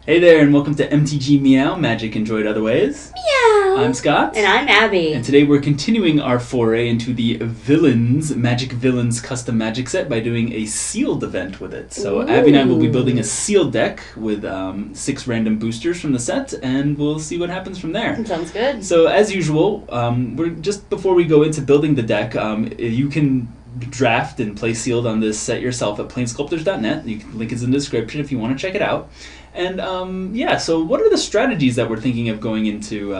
Hey there, and welcome to MTG Meow, Magic Enjoyed Other Ways. Meow! I'm Scott. And I'm Abbey. And today we're continuing our foray into the Magic Villains custom Magic set by doing a sealed event with it. So Ooh. Abbey and I will be building a sealed deck with 6 random boosters from the set, and we'll see what happens from there. Sounds good. So as usual, we're just before we go into building the deck, you can draft and play sealed on this set yourself at planesculptors.net. Link is in the description if you want to check it out. And so what are the strategies that we're thinking of going into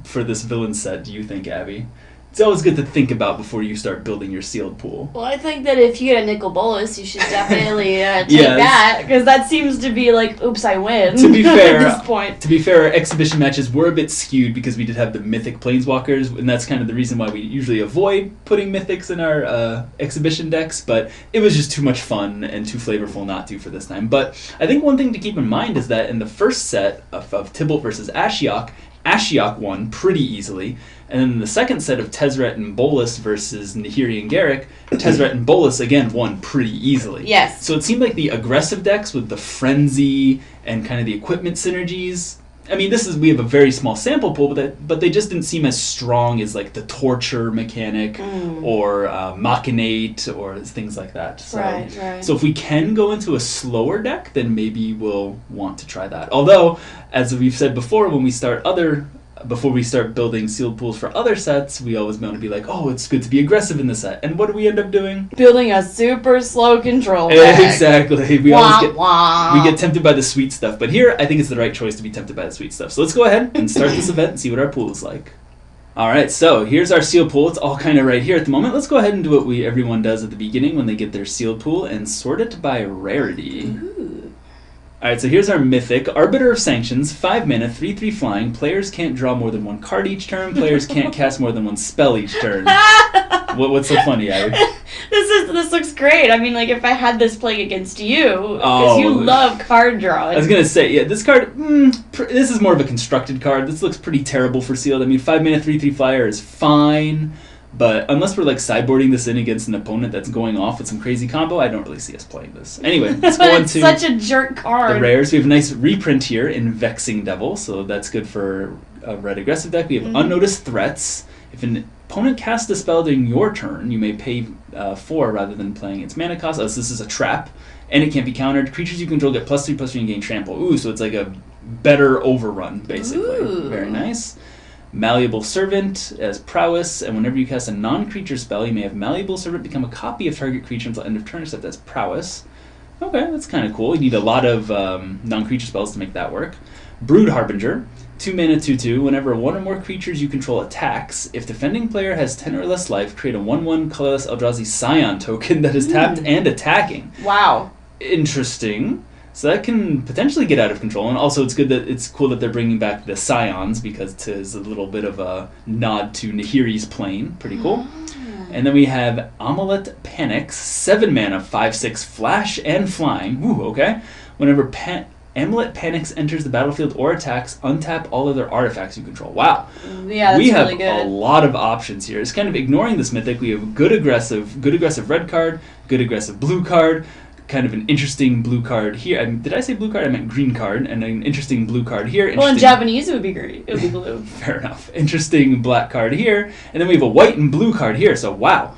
for this villain set, do you think, Abby? It's always good to think about before you start building your sealed pool. Well, I think that if you get a nickel bolus, you should definitely take that, because that seems to be like, oops, I win. To be fair, at this point. Our exhibition matches were a bit skewed because we did have the mythic planeswalkers, and that's kind of the reason why we usually avoid putting mythics in our exhibition decks, but it was just too much fun and too flavorful not to for this time. But I think one thing to keep in mind is that in the first set of Tibalt versus Ashiok won pretty easily. And then the second set of Tezzeret and Bolas versus Nahiri and Garruk, Tezzeret and Bolas again won pretty easily. Yes. So it seemed like the aggressive decks with the Frenzy and kind of the equipment synergies. I mean, we have a very small sample pool, but they just didn't seem as strong as like the Torture mechanic or Machinate or things like that. So, right. So if we can go into a slower deck, then maybe we'll want to try that. Although, as we've said before, before we start building sealed pools for other sets, we always want to be like, oh, it's good to be aggressive in the set. And what do we end up doing? Building a super slow control deck. Exactly. We get tempted by the sweet stuff. But here, I think it's the right choice to be tempted by the sweet stuff. So let's go ahead and start this event and see what our pool is like. Alright, so here's our sealed pool. It's all kind of right here at the moment. Let's go ahead and do what everyone does at the beginning when they get their sealed pool and sort it by rarity. Ooh. Alright, so here's our Mythic. Arbiter of Sanctions, 5 mana, 3/3 flying. Players can't draw more than 1 card each turn. Players can't cast more than 1 spell each turn. What's so funny, Abby? This looks great. I mean, like, if I had this playing against you, because you love card drawing. I was going to say, yeah, this card, this is more of a constructed card. This looks pretty terrible for sealed. I mean, 5 mana, 3/3 flyer is fine. But unless we're like sideboarding this in against an opponent that's going off with some crazy combo, I don't really see us playing this. Anyway, let's go on to such a jerk card. The rares. We have a nice reprint here in Vexing Devil, so that's good for a red aggressive deck. We have Unnoticed Threats. If an opponent casts a spell during your turn, you may pay 4 rather than playing its mana cost. Oh, so this is a trap, and it can't be countered. Creatures you control get +3/+3 and gain trample. Ooh, so it's like a better overrun, basically. Ooh. Very nice. Malleable Servant as prowess, and whenever you cast a non-creature spell, you may have Malleable Servant become a copy of target creature until end of turn, except as prowess. Okay, that's kind of cool. You need a lot of non-creature spells to make that work. Brood Harbinger, 2 mana, 2/2. Whenever 1 or more creatures you control attacks, if defending player has 10 or less life, create a 1/1 colorless Eldrazi Scion token that is tapped and attacking. Wow. Interesting. So that can potentially get out of control, and also it's cool that they're bringing back the Scions because it is a little bit of a nod to Nahiri's plane. Pretty cool. And then we have Amulet Panics, 7 mana, 5/6 flash and flying. Ooh, okay. Whenever Amulet Panics enters the battlefield or attacks, untap all other artifacts you control. Wow. Yeah, that's we have really good. A lot of options here. It's kind of ignoring this mythic. We have good aggressive red card, good aggressive blue card, kind of an interesting blue card here. Did I say blue card? I meant green card, and an interesting blue card here. Well, in Japanese it would be green. It would be blue. Fair enough. Interesting black card here, and then we have a white and blue card here. So wow,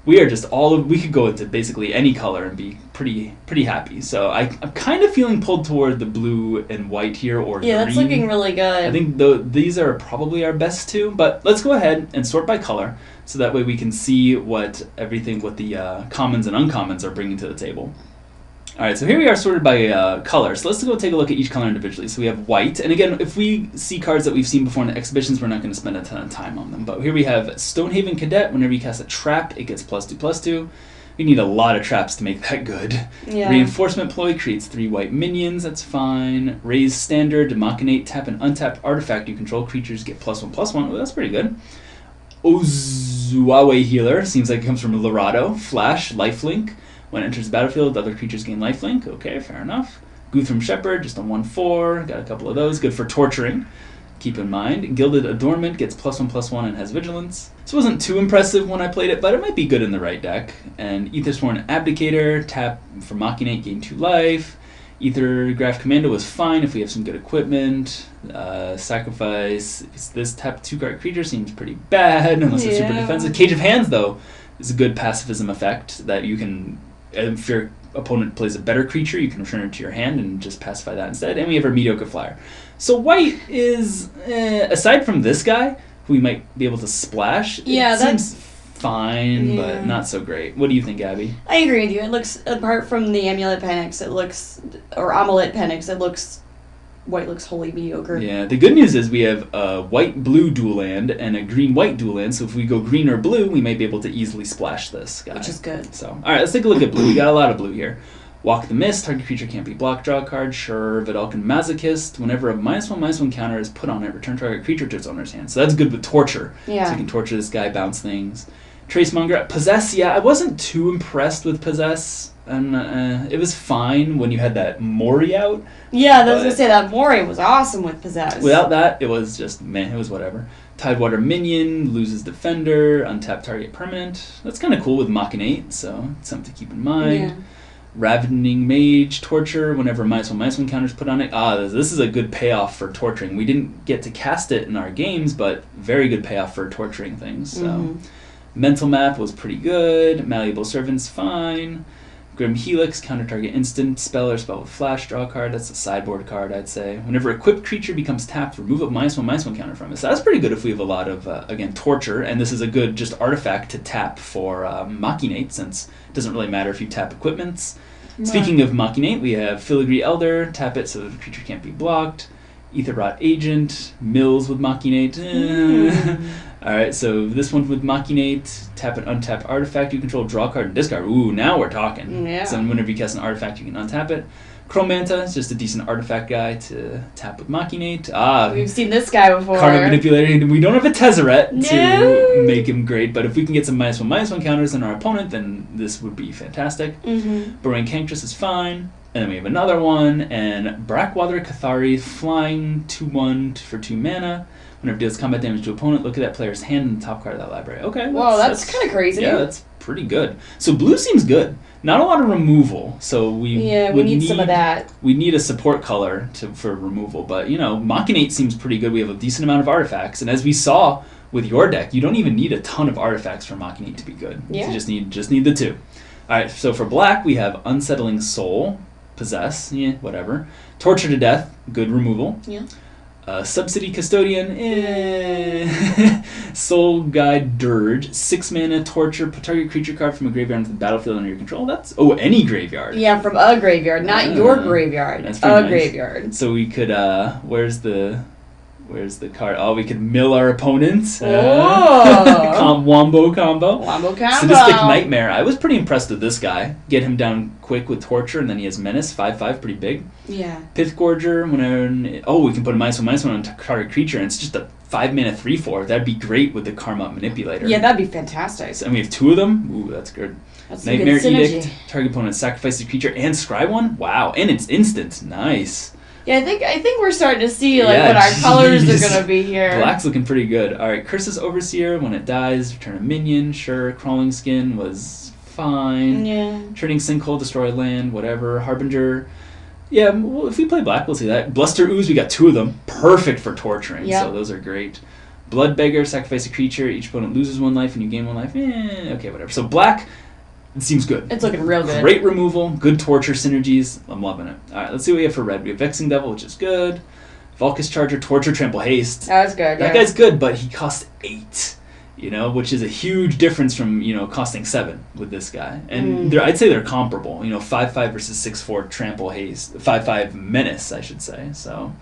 we are just we could go into basically any color and be pretty happy. So I'm kind of feeling pulled toward the blue and white here, or green. Yeah, that's looking really good. I think these are probably our best two, but let's go ahead and sort by color, so that way we can see what the commons and uncommons are bringing to the table. Alright, so here we are sorted by color. So let's go take a look at each color individually. So we have white, and again, if we see cards that we've seen before in the exhibitions, we're not going to spend a ton of time on them. But here we have Stonehaven Cadet. Whenever you cast a trap, it gets +2/+2. We need a lot of traps to make that good. Yeah. Reinforcement Ploy creates 3 white minions, that's fine. Raise Standard, Machinate, tap an untapped artifact you control. Creatures get +1/+1. Oh, that's pretty good. Ozuawe Healer, seems like it comes from Lorado. Flash, Lifelink. When it enters the battlefield, other creatures gain lifelink. Okay, fair enough. Guthrum Shepherd, just a 1/4. Got a couple of those. Good for torturing. Keep in mind, Gilded Adornment gets +1/+1 and has Vigilance. This wasn't too impressive when I played it, but it might be good in the right deck. And Aethersworn Abdicator, tap for Machinate, gain 2 life. Ether Graph Commando was fine if we have some good equipment. Sacrifice this tap 2-card creature seems pretty bad unless it's super defensive. Cage of Hands, though, is a good pacifism effect that you can, if your opponent plays a better creature, you can return it to your hand and just pacify that instead. And we have our Mediocre Flyer. So white is, aside from this guy, who we might be able to splash, it seems fine, but not so great. What do you think, Abby? I agree with you. It looks, apart from the Amulet Panics, or Amulet Panics, white looks wholly mediocre. Yeah, the good news is we have a white-blue dual land and a green-white dual land, so if we go green or blue, we may be able to easily splash this guy. Which is good. So, alright, let's take a look at blue. We got a lot of blue here. Walk the Mist, target creature can't be blocked, draw a card. Sure. Vidalcan Masochist, whenever a -1/-1 counter is put on it, return target creature to its owner's hand. So that's good with Torture. Yeah. So you can torture this guy, bounce things. Tracemonger. Possess, I wasn't too impressed with Possess. It was fine when you had that Mori out. Yeah, I was going to say that Mori was awesome with Possess. Without that, it was just, it was whatever. Tidewater Minion, loses Defender, untap target permanent. That's kind of cool with Machinate, so it's something to keep in mind. Yeah. Ravening Mage, Torture, whenever -1/-1 counters put on it. This is a good payoff for torturing. We didn't get to cast it in our games, but very good payoff for torturing things. So, Mental Map was pretty good. Malleable Servant's fine. Grim Helix, counter target instant, spell or spell with flash, draw a card. That's a sideboard card, I'd say. Whenever equipped creature becomes tapped, remove a -1/-1 counter from it. So that's pretty good if we have a lot of, again, Torture, and this is a good just artifact to tap for Machinate, since it doesn't really matter if you tap equipments. Right. Speaking of Machinate, we have Filigree Elder, tap it so the creature can't be blocked. Ether Rot Agent, Mills with Machinate. Alright, so this one with Machinate, tap an untapped artifact you control, draw a card and discard. Ooh, now we're talking. Yeah. So whenever you cast an artifact, you can untap it. Chrome Manta is just a decent artifact guy to tap with Machinate. We've seen this guy before. Card Manipulator. We don't have a Tezzeret to make him great, but if we can get some -1/-1 counters on our opponent, then this would be fantastic. Burrowing Canctus is fine. And then we have another one, and Brackwater Cathari, flying 2/1 for 2 mana. Whenever it deals combat damage to opponent, look at that player's hand in the top card of that library. Okay. Whoa, that's kind of crazy. Yeah, that's pretty good. So blue seems good. Not a lot of removal, so we need some of that. We need a support color for removal, but Machinate seems pretty good. We have a decent amount of artifacts, and as we saw with your deck, you don't even need a ton of artifacts for Machinate to be good. Yeah. You just need the 2. All right. So for black, we have Unsettling Soul, Possess, whatever. Torture to Death, good removal. Yeah. Subsidy Custodian, Soul Guide Dirge, 6 mana, Torture, put target creature card from a graveyard into the battlefield under your control. That's, any graveyard. Yeah, from a graveyard, not your graveyard. That's pretty nice. Graveyard. So we could, where's the card? Oh, we could mill our opponents. Wombo combo. Wombo combo. Sadistic Nightmare. I was pretty impressed with this guy. Get him down quick with Torture, and then he has Menace, 5/5, pretty big. Yeah. Pithgorger, we can put a -1/-1 on target creature, and it's just a 5 mana 3/4. That'd be great with the Karma Manipulator. Yeah, that'd be fantastic. And we have 2 of them. Ooh, that's good. That's Nightmare a good synergy. Edict, target opponent sacrifices a creature and scry one. Wow, and it's instant. Nice. Yeah, I think we're starting to see what our colors are gonna be here. Black's looking pretty good. All right, Curse's Overseer. When it dies, return a minion. Sure. Crawling Skin was fine. Yeah. Turning Sinkhole, destroy land, whatever. Harbinger. Yeah, well, if we play black, we'll see that. Bluster Ooze, we got 2 of them. Perfect for torturing. Yep. So those are great. Blood Beggar, sacrifice a creature. Each opponent loses 1 life and you gain 1 life. Okay, whatever. So black. It seems good. It's looking real good. Great removal, good torture synergies. I'm loving it. All right, let's see what we have for red. We have Vexing Devil, which is good. Vulcus Charger, Torture, Trample, Haste. That's good. That guy's good, but he costs 8. Which is a huge difference from costing 7 with this guy. And I'd say they're comparable. 5/5 versus 6/4 Trample, Haste, 5/5 Menace, I should say. So.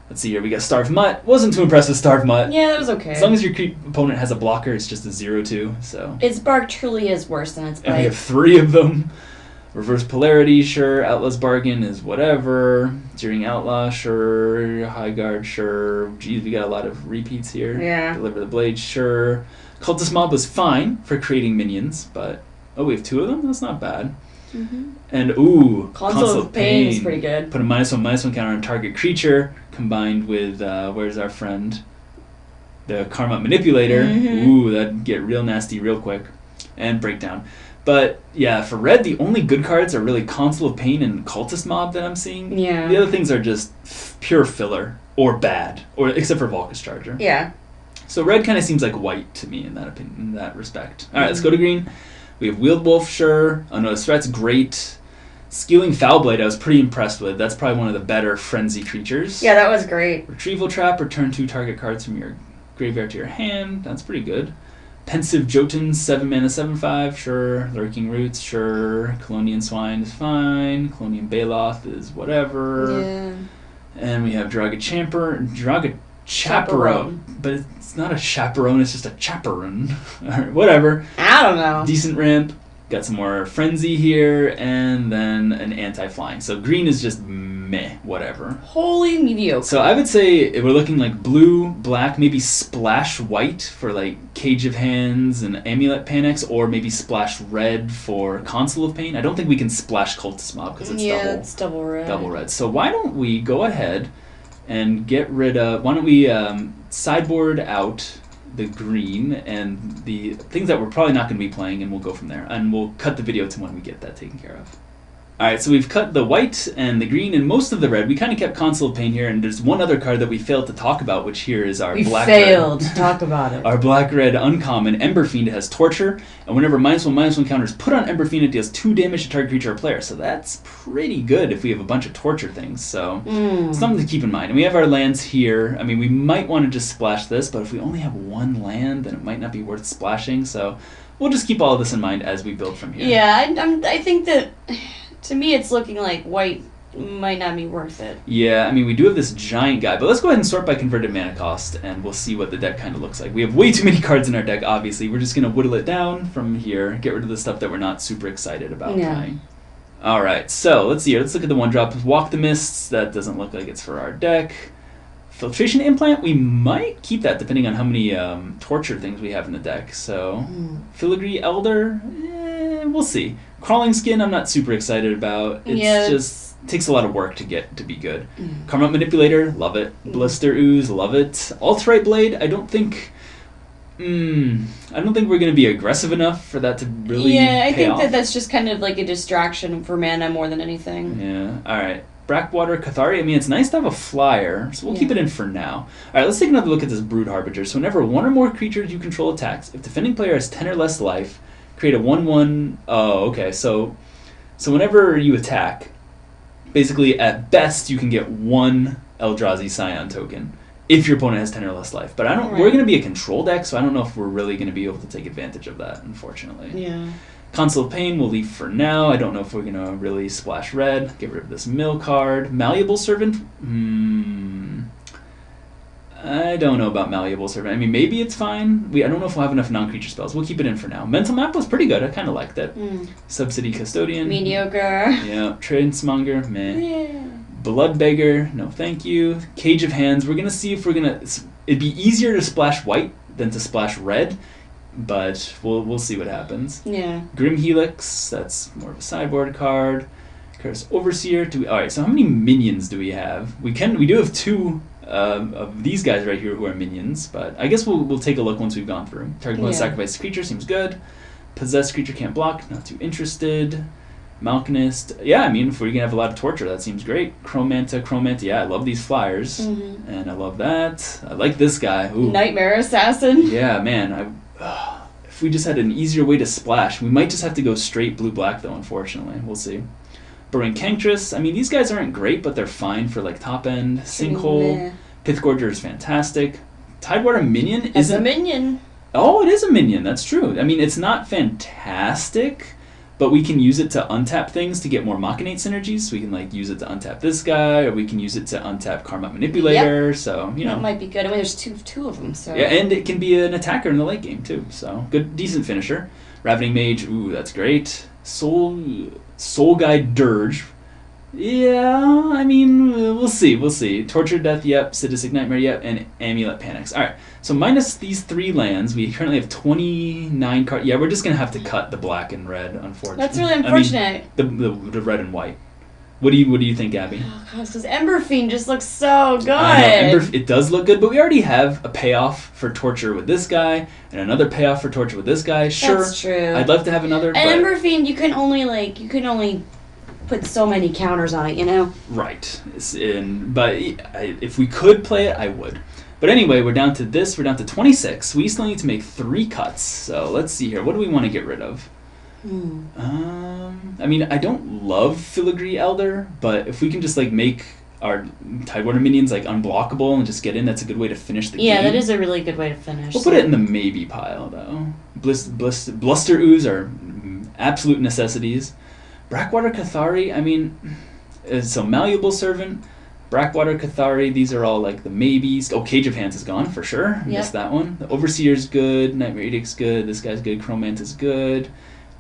Let's see here. We got Starved Mutt. Wasn't too impressed with Starved Mutt. Yeah, that was okay. As long as your opponent has a blocker, it's just a 0/2. So its bark truly is worse than its bite. And we have 3 of them. Reverse Polarity, sure. Outlaw's Bargain is whatever. Jeering Outlaw, sure. High Guard, sure. Geez, we got a lot of repeats here. Yeah. Deliver the Blade, sure. Cultist Mob was fine for creating minions, but we have 2 of them. That's not bad. And Console of Pain is pretty good. Put a -1/-1 counter on target creature, combined with where's our friend, the Karma Manipulator. That'd get real nasty real quick. And Breakdown. But yeah, for red, the only good cards are really Consul of Pain and Cultist Mob that I'm seeing. Yeah. The other things are just pure filler or bad, or except for Volcus Charger. Yeah. So red kind of seems like white to me in that opinion, in that respect. All right, let's go to green. We have Wheeled Wolf, sure. Unnoticed Threats, great. Skewing Foulblade, I was pretty impressed with. That's probably one of the better Frenzy creatures. Yeah, that was great. Retrieval Trap, return 2 target cards from your graveyard to your hand. That's pretty good. Pensive Jotun, 7 mana, 7/5, sure. Lurking Roots, sure. Colonian Swine is fine. Colonian Baloth is whatever. Yeah. And we have Draga Chaperone. But it's not a chaperone, it's just a chaperone. Or whatever. I don't know. Decent ramp. Got some more Frenzy here, and then an anti-flying. So green is just meh, whatever. Wholly mediocre. So I would say we're looking like blue, black, maybe splash white for like Cage of Hands and Amulet Panics, or maybe splash red for Consul of Pain. I don't think we can splash Cultist Mob because it's it's double red. Double red. So why don't we go ahead and get rid of... Why don't we sideboard out the green and the things that we're probably not going to be playing, and we'll go from there. And we'll cut the video to when we get that taken care of. Alright, so we've cut the white and the green and most of the red. We kind of kept Consul of Pain here, and there's one other card that we failed to talk about, which here is our black-red. We failed to talk about it. Our black-red uncommon, Ember Fiend, has Torture, and whenever -1/-1 counters put on Ember Fiend, it deals 2 damage to target creature or player. So that's pretty good if we have a bunch of Torture things, so something to keep in mind. And we have our lands here. I mean, we might want to just splash this, but if we only have 1 land, then it might not be worth splashing, so we'll just keep all of this in mind as we build from here. Yeah, I think that... To me, it's looking like white might not be worth it. Yeah, I mean, we do have this giant guy, but let's go ahead and sort by converted mana cost, and we'll see what the deck kind of looks like. We have way too many cards in our deck, obviously. We're just going to whittle it down from here, get rid of the stuff that we're not super excited about playing. Alright, so let's see here. Let's look at the 1-drop. Walk the Mists, that doesn't look like it's for our deck. Filtration Implant, we might keep that depending on how many torture things we have in the deck. So, Filigree Elder, we'll see. Crawling Skin, I'm not super excited about. It's just takes a lot of work to get to be good. Karma Manipulator, love it. Blister Ooze, love it. Alterite Blade, I don't think we're going to be aggressive enough for that to really I think off. that's just kind of like a distraction for mana more than anything. Yeah, alright. Brackwater Cathari, I mean, it's nice to have a flyer, so we'll keep it in for now. Alright, let's take another look at this Brood Harbinger. So whenever 1 or more creatures you control attacks, if defending player has 10 or less life, create a 1/1... Oh, okay, so whenever you attack, basically, at best, you can get 1 Eldrazi Scion token if your opponent has 10 or less life. But we're going to be a control deck, so I don't know if we're really going to be able to take advantage of that, unfortunately. Yeah. Consul of Pain we'll leave for now. I don't know if we're going to really splash red. Get rid of this mill card. Malleable Servant? I don't know about Malleable Servant. I mean, maybe it's fine. I don't know if we'll have enough non-creature spells. We'll keep it in for now. Mental Map was pretty good. I kind of liked it. Subsidy Custodian. Mediocre. Yeah. Transmonger. Meh. Yeah. Blood Beggar. No thank you. Cage of Hands. We're going to see if we're going to... It'd be easier to splash white than to splash red, but we'll see what happens. Yeah. Grim Helix. That's more of a sideboard card. Curse Overseer. Alright, so how many minions do we have? We do have 2... of these guys right here who are minions, but I guess we'll take a look once we've gone through. Target opponent sacrifice creature seems good. Possessed creature can't block, not too interested. Malkinist, yeah, I mean, if we're gonna have a lot of torture, that seems great. Chromanta, yeah, I love these flyers, and I love that. I like this guy. Ooh. Nightmare Assassin. Yeah, man, if we just had an easier way to splash, we might just have to go straight blue-black though, unfortunately. We'll see. Burrowing Canctress, I mean, these guys aren't great, but they're fine for, like, top-end. Sinkhole. Pithgorger is fantastic. Tidewater Minion isn't... a minion. Oh, it is a minion, that's true. I mean, it's not fantastic, but we can use it to untap things to get more Machinate synergies. So we can, like, use it to untap this guy, or we can use it to untap Karma Manipulator, so, you know. That might be good. I mean, there's two of them, so... Yeah, and it can be an attacker in the late game, too, so good, decent finisher. Ravening Mage, ooh, that's great. Soul Guide Dirge. Yeah, I mean, we'll see. Tortured Death, yep. Sadistic Nightmare, yep. And Amulet Panics. Alright, so minus these 3 lands, we currently have 29 cards. Yeah, we're just going to have to cut the black and red, unfortunately. That's really unfortunate. I mean, the red and white. What do you think, Abby? Oh gosh, because Ember Fiend just looks so good. I know, it does look good, but we already have a payoff for torture with this guy, and another payoff for torture with this guy. Sure, that's true. I'd love to have another. And Ember Fiend, you can only put so many counters on it, you know. Right. But if we could play it, I would. But anyway, we're down to this. We're down to 26. We still need to make 3 cuts. So let's see here. What do we want to get rid of? I mean, I don't love Filigree Elder, but if we can just like make our Tidewater minions like unblockable and just get in, that's a good way to finish the game. Yeah, that is a really good way to finish. We'll put it in the maybe pile though. Bluster Ooze are absolute necessities. Brackwater Cathari, I mean, so Malleable Servant, Brackwater Cathari, these are all like the maybes. Oh, Cage of Hands is gone for sure. Missed that one. The Overseer's good. Nightmare Edict's good. This guy's good. Chromant is good.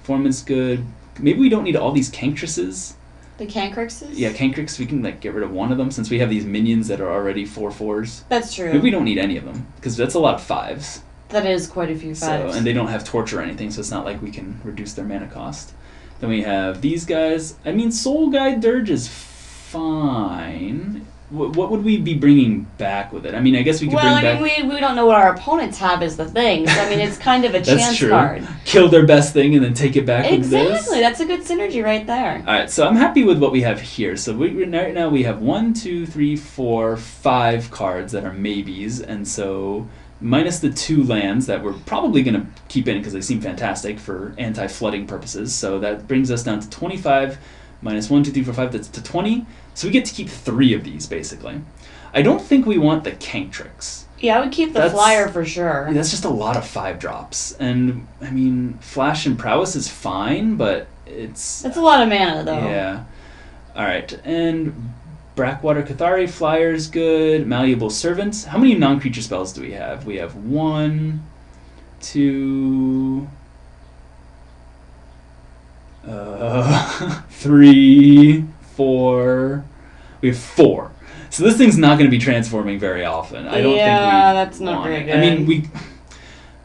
Foreman's good. Maybe we don't need all these Canctresses. The Cancrixes? Yeah, Cancrix, we can like get rid of one of them since we have these minions that are already 4/4s. That's true. Maybe we don't need any of them because that's a lot of 5s. That is quite a few 5s. So, and they don't have torture or anything, so it's not like we can reduce their mana cost. Then we have these guys. I mean, Soul Guide Dirge is fine. What would we be bringing back with it? I mean, I guess we could bring back... Well, I mean, we don't know what our opponents have is the thing. So, I mean, it's kind of a chance card. Kill their best thing and then take it back with this. Exactly. That's a good synergy right there. All right, so I'm happy with what we have here. So right now we have 1, 2, 3, 4, 5 cards that are maybes, and so minus the 2 lands that we're probably going to keep in because they seem fantastic for anti-flooding purposes. So that brings us down to 25 minus 1, 2, 3, 4, 5. That's to 20. So we get to keep 3 of these, basically. I don't think we want the Canctrix. Yeah, I would keep the flyer for sure. That's just a lot of 5-drops. And, I mean, Flash and Prowess is fine, but it's... That's a lot of mana, though. Yeah. All right, and Brackwater Cathari, flyer's good. Malleable Servants. How many non-creature spells do we have? We have 1, 2... 3, 4. We have 4. So this thing's not going to be transforming very often. I don't think that's not very good. I mean,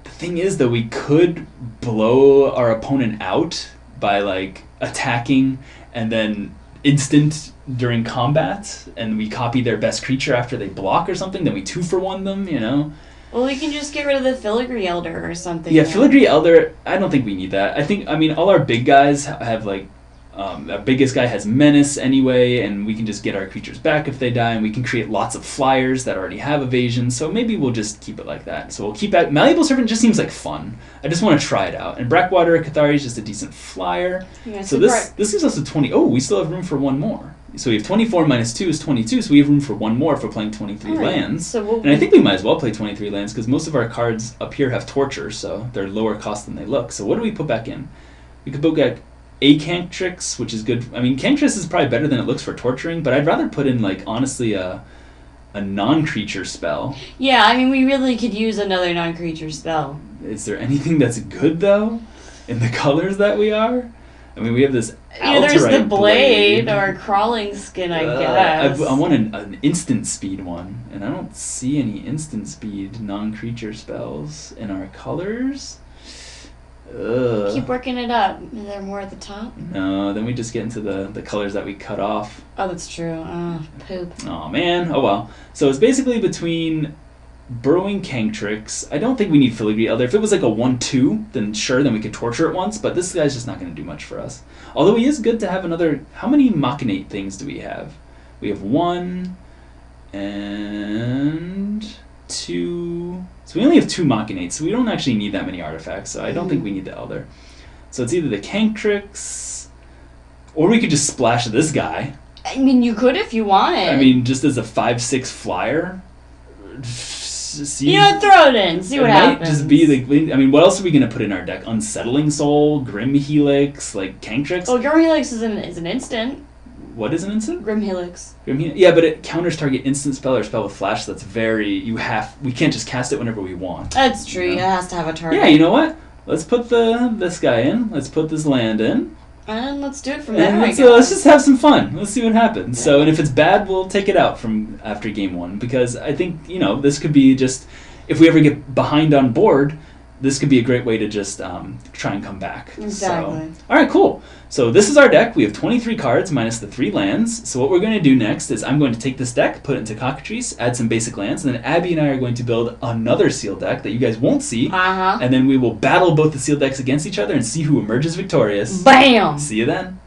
the thing is, though, we could blow our opponent out by like attacking and then instant during combat, and we copy their best creature after they block or something. Then we 2-for-1 them, you know. Well, we can just get rid of the Filigree Elder or something. Yeah, Filigree Elder, I don't think we need that. I mean, all our big guys have, like, our biggest guy has Menace anyway, and we can just get our creatures back if they die, and we can create lots of flyers that already have evasion, so maybe we'll just keep it like that. So we'll keep that. Malleable Servant just seems like fun. I just want to try it out. And Brackwater Cathari is just a decent flyer. Yeah, so this gives us a 20. Oh, we still have room for one more. So we have 24 minus 2 is 22, so we have room for one more if we're playing 23 lands. So and I think we might as well play 23 lands because most of our cards up here have torture, so they're lower cost than they look. So what do we put back in? We could put back a Canctrix, which is good. I mean, Canctrix is probably better than it looks for torturing, but I'd rather put in, like, honestly, a non-creature spell. Yeah, I mean, we really could use another non-creature spell. Is there anything that's good, though, in the colors that we are? I mean, we have this there's the blade or crawling skin, I guess. I want an instant speed one, and I don't see any instant speed non-creature spells in our colors. Ugh. Keep working it up. Is there more at the top? No, then we just get into the colors that we cut off. Oh, that's true. Poop. Oh, man. Oh, well. So it's basically between Burrowing Canctrix. I don't think we need Filigree Elder. If it was like a 1-2, then sure, then we could torture it once, but this guy's just not going to do much for us. Although he is good to have another... How many Machinate things do we have? We have 1 and 2... So we only have 2 Machinates, so we don't actually need that many artifacts, so I don't think we need the Elder. So it's either the Canctrix, or we could just splash this guy. I mean, you could if you wanted. I mean, just as a 5/6 flyer. See, throw it in, see what happens. Might just be the... I mean, what else are we going to put in our deck? Unsettling Soul, Grim Helix, like Canctrix? Oh, Grim Helix is an instant. What is an instant? Grim Helix. Yeah, but it counters target instant spell or spell with flash. So that's very... We can't just cast it whenever we want. That's true. It has to have a target. Yeah, you know what? Let's put this guy in. Let's put this land in. And let's do it from there. Let's just have some fun. Let's see what happens. Yeah. So, and if it's bad, we'll take it out from after game 1. Because I think, this could be just... If we ever get behind on board, this could be a great way to just try and come back. Exactly. So, all right, cool. So this is our deck. We have 23 cards minus the 3 lands. So what we're going to do next is I'm going to take this deck, put it into Cockatrice, add some basic lands, and then Abby and I are going to build another sealed deck that you guys won't see. Uh-huh. And then we will battle both the sealed decks against each other and see who emerges victorious. Bam! See you then.